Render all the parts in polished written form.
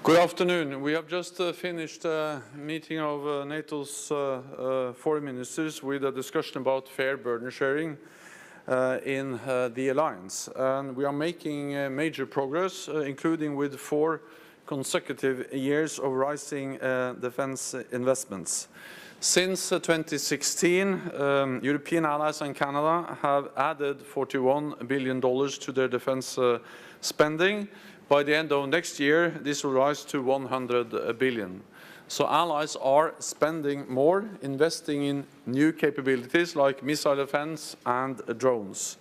Good afternoon. We have just finished a meeting of NATO's foreign ministers with a discussion about fair burden sharing in the alliance. And we are making major progress, including with 4 consecutive years of rising defense investments. Since 2016, European allies and Canada have added $41 billion to their defense spending. By the end of next year, this will rise to $100 billion. So allies are spending more, investing in new capabilities like missile defense and drones,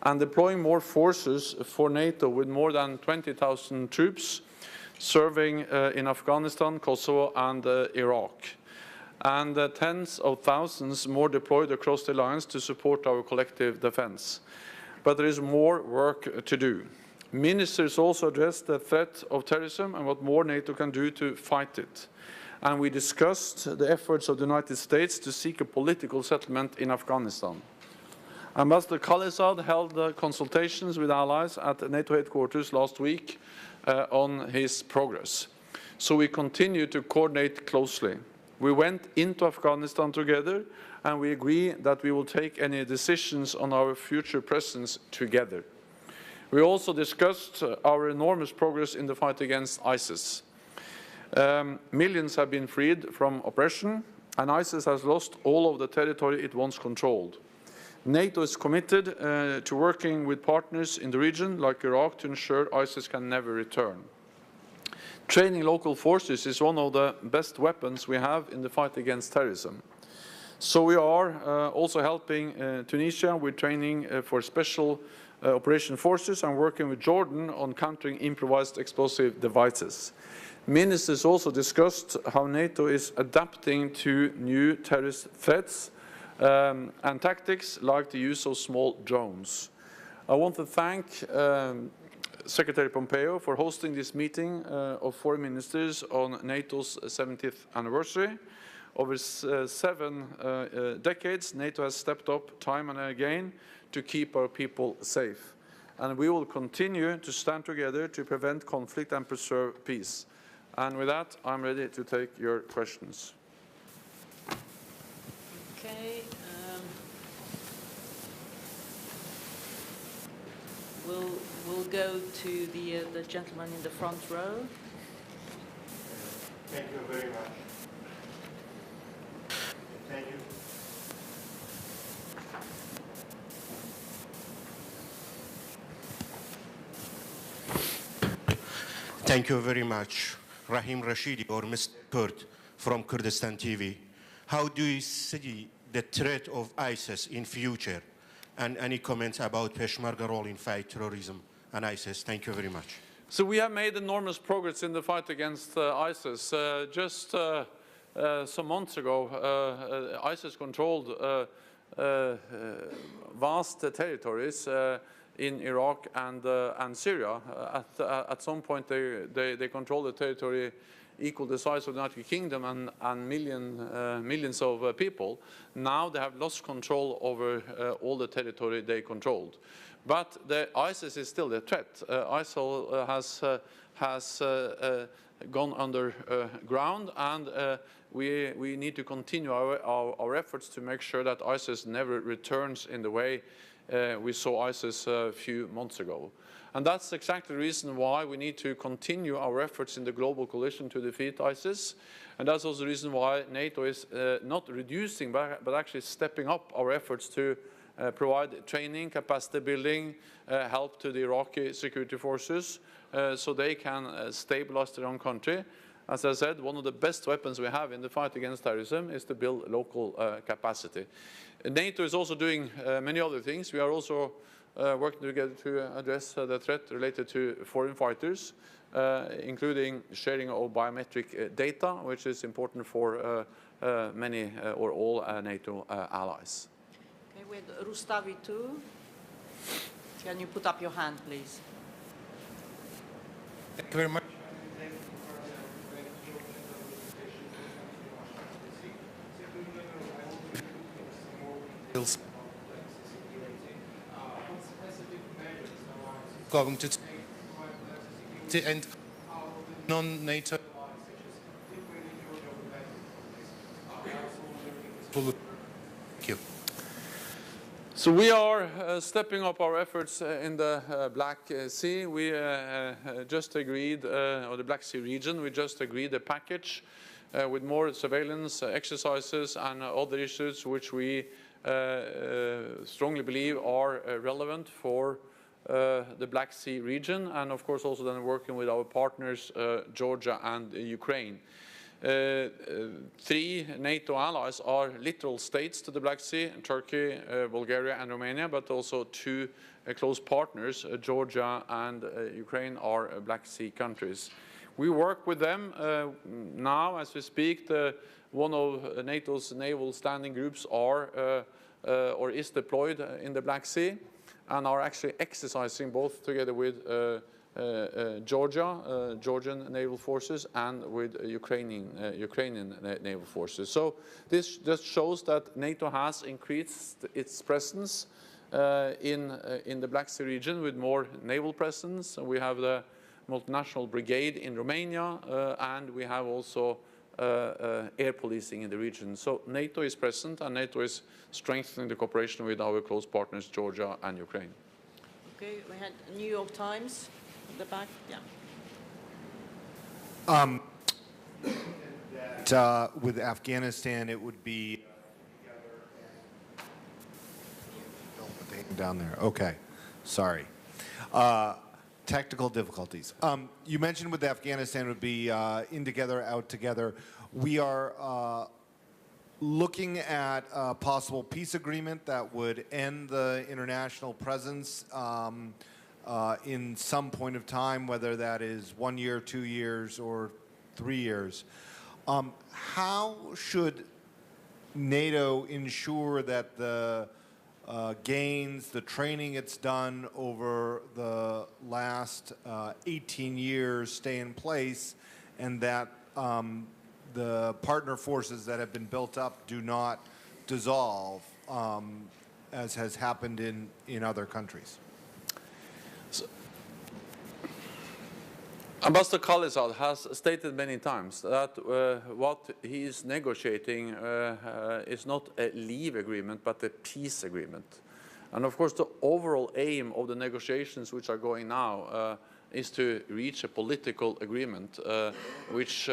and deploying more forces for NATO with more than 20,000 troops serving in Afghanistan, Kosovo, and Iraq, and tens of thousands more deployed across the alliance to support our collective defense. But there is more work to do. Ministers also addressed the threat of terrorism and what more NATO can do to fight it. And we discussed the efforts of the United States to seek a political settlement in Afghanistan. Ambassador Khalilzad held consultations with allies at the NATO headquarters last week on his progress. So we continue to coordinate closely. We went into Afghanistan together, and we agree that we will take any decisions on our future presence together. We also discussed our enormous progress in the fight against ISIS. Millions have been freed from oppression, and ISIS has lost all of the territory it once controlled. NATO is committed to working with partners in the region, like Iraq, to ensure ISIS can never return. Training local forces is one of the best weapons we have in the fight against terrorism. So we are also helping Tunisia with training for special operation forces and working with Jordan on countering improvised explosive devices. Ministers also discussed how NATO is adapting to new terrorist threats and tactics like the use of small drones. I want to thank Secretary Pompeo for hosting this meeting of foreign ministers on NATO's 70th anniversary. Over 7 decades, NATO has stepped up time and again to keep our people safe. And we will continue to stand together to prevent conflict and preserve peace. And with that, I'm ready to take your questions. Okay. We'll go to the gentleman in the front row. Thank you very much. Thank you. Thank you very much, Rahim Rashidi or Mr. Kurd from Kurdistan TV. How do you see the threat of ISIS in future? And any comments about Peshmerga role in fight terrorism and ISIS? Thank you very much. So we have made enormous progress in the fight against ISIS. Just some months ago, ISIS controlled vast territories in Iraq and Syria. At some point, they controlled the territory equal the size of the United Kingdom and millions of people. Now they have lost control over all the territory they controlled. But ISIS is still a threat. ISIL has gone underground, and we need to continue our efforts to make sure that ISIS never returns in the way we saw ISIS a few months ago. And that's exactly the reason why we need to continue our efforts in the global coalition to defeat ISIS. And that's also the reason why NATO is not reducing, but actually stepping up our efforts to provide training, capacity building, help to the Iraqi security forces so they can stabilize their own country. As I said, one of the best weapons we have in the fight against terrorism is to build local capacity. NATO is also doing many other things. We are also working together to address the threat related to foreign fighters, including sharing of biometric data, which is important for many or all NATO allies. Okay, with Rustavi too. Can you put up your hand, please? Thank you very much. Going to and non-NATO. Thank you. So we are stepping up our efforts in the Black Sea. We just agreed, or the Black Sea region, we just agreed a package with more surveillance exercises and other issues which we strongly believe are relevant for the Black Sea region, and of course also then working with our partners Georgia and Ukraine. 3 NATO allies are literal states to the Black Sea: Turkey, Bulgaria and Romania, but also 2 close partners, Georgia and Ukraine, are Black Sea countries. We work with them now as we speak. One of NATO's naval standing groups are or is deployed in the Black Sea and are actually exercising both together with Georgian naval forces and with Ukrainian naval forces. So this just shows that NATO has increased its presence in the Black Sea region with more naval presence. We have the multinational brigade in Romania, and we have also air policing in the region. So NATO is present, and NATO is strengthening the cooperation with our close partners, Georgia and Ukraine. Okay, we had New York Times at the back. Yeah. With Afghanistan, it would be down there. Okay, sorry. Technical difficulties. You mentioned with Afghanistan it would be in together, out together. We are looking at a possible peace agreement that would end the international presence in some point of time, whether that is 1 year, 2 years, or 3 years. How should NATO ensure that the gains, the training it's done over the last 18 years stay in place, and that the partner forces that have been built up do not dissolve, as has happened in other countries? Ambassador Khalizad has stated many times that what he is negotiating is not a leave agreement, but a peace agreement. And of course, the overall aim of the negotiations which are going now is to reach a political agreement which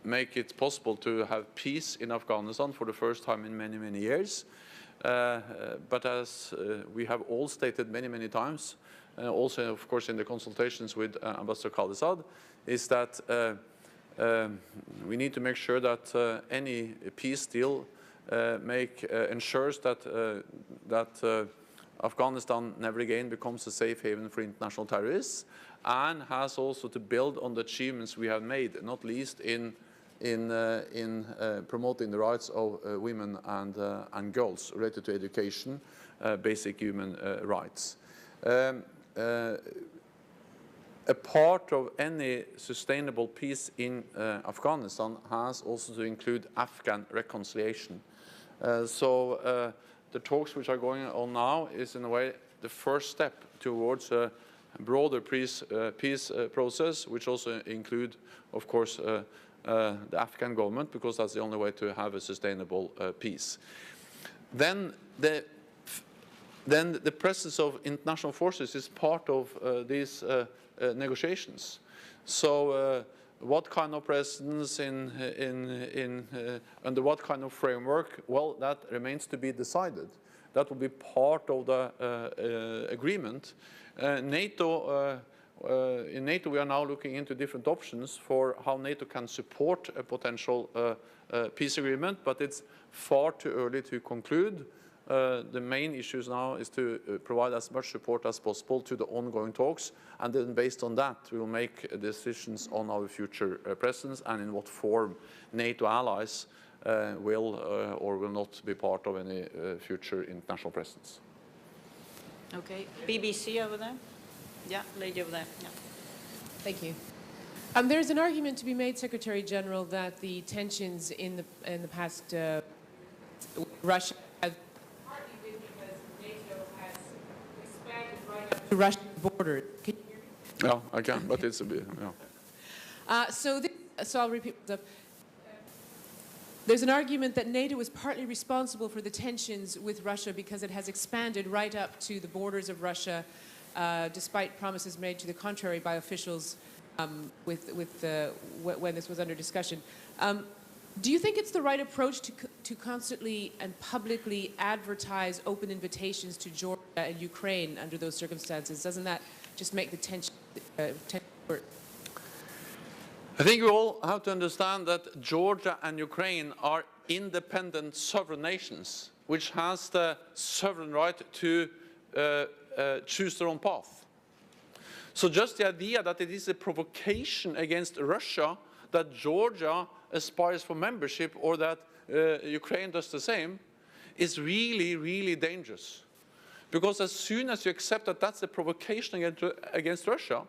make it possible to have peace in Afghanistan for the first time in many, many years. But as we have all stated many, many times, also, of course, in the consultations with Ambassador Khalizad, is that we need to make sure that any peace deal ensures that Afghanistan never again becomes a safe haven for international terrorists, and has also to build on the achievements we have made, not least in promoting the rights of women and girls related to education, basic human rights. A part of any sustainable peace in Afghanistan has also to include Afghan reconciliation. So the talks which are going on now is in a way the first step towards a broader peace process, which also include, of course, the Afghan government, because that's the only way to have a sustainable peace. Then the presence of international forces is part of these negotiations. So what kind of presence under what kind of framework? Well, that remains to be decided. That will be part of the agreement. In NATO, we are now looking into different options for how NATO can support a potential peace agreement, but it's far too early to conclude. The main issues now is to provide as much support as possible to the ongoing talks, and then based on that we will make decisions on our future presence and in what form NATO allies will or will not be part of any future international presence. Okay, BBC over there. Yeah, lady over there. Yeah. Thank you. There's an argument to be made, Secretary General, that the tensions in the past Russia have partly been because NATO has expanded right up to Russian borders. Can you hear me? Yeah, I can, but it's a bit, yeah. So I'll repeat. There's an argument that NATO is partly responsible for the tensions with Russia because it has expanded right up to the borders of Russia, despite promises made to the contrary by officials when this was under discussion. Do you think it's the right approach to constantly and publicly advertise open invitations to Georgia and Ukraine under those circumstances? Doesn't that just make the tension worse? I think we all have to understand that Georgia and Ukraine are independent sovereign nations, which has the sovereign right to choose their own path. So just the idea that it is a provocation against Russia that Georgia aspires for membership or that Ukraine does the same is really, really dangerous. Because as soon as you accept that that's a provocation against Russia,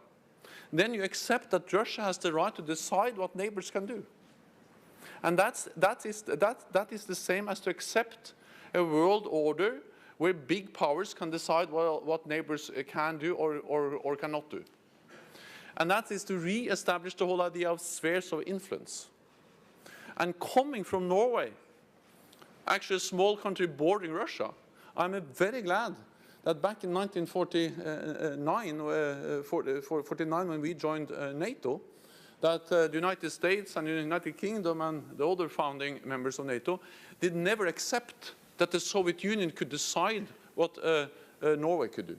then you accept that Russia has the right to decide what neighbors can do. And that is the same as to accept a world order where big powers can decide what neighbors can do or cannot do. And that is to re-establish the whole idea of spheres of influence. And coming from Norway, actually a small country bordering Russia, I'm very glad that back in 1949, when we joined NATO, that the United States and the United Kingdom and the other founding members of NATO did never accept that the Soviet Union could decide what Norway could do.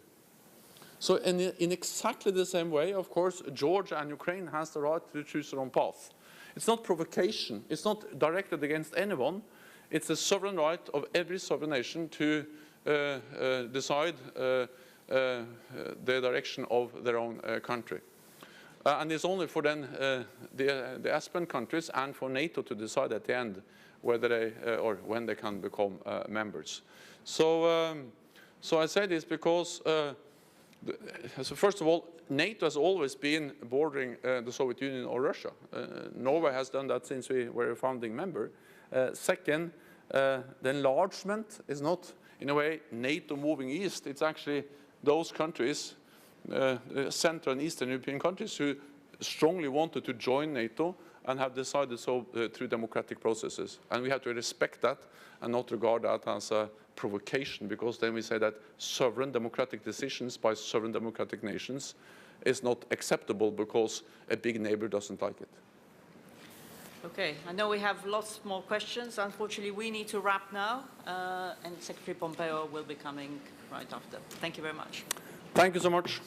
So in exactly the same way, of course, Georgia and Ukraine has the right to choose their own path. It's not provocation. It's not directed against anyone. It's a sovereign right of every sovereign nation to decide the direction of their own country. And it's only for then the aspirant countries and for NATO to decide at the end whether they or when they can become members. So, so I say this because, so first of all, NATO has always been bordering the Soviet Union or Russia. Norway has done that since we were a founding member. Second, the enlargement is not, in a way, NATO moving east. It's actually those countries, Central and Eastern European countries, who strongly wanted to join NATO and have decided so through democratic processes. And we have to respect that and not regard that as a provocation, because then we say that sovereign democratic decisions by sovereign democratic nations is not acceptable because a big neighbor doesn't like it. Okay, I know we have lots more questions. Unfortunately, we need to wrap now, and Secretary Pompeo will be coming right after. Thank you very much. Thank you so much.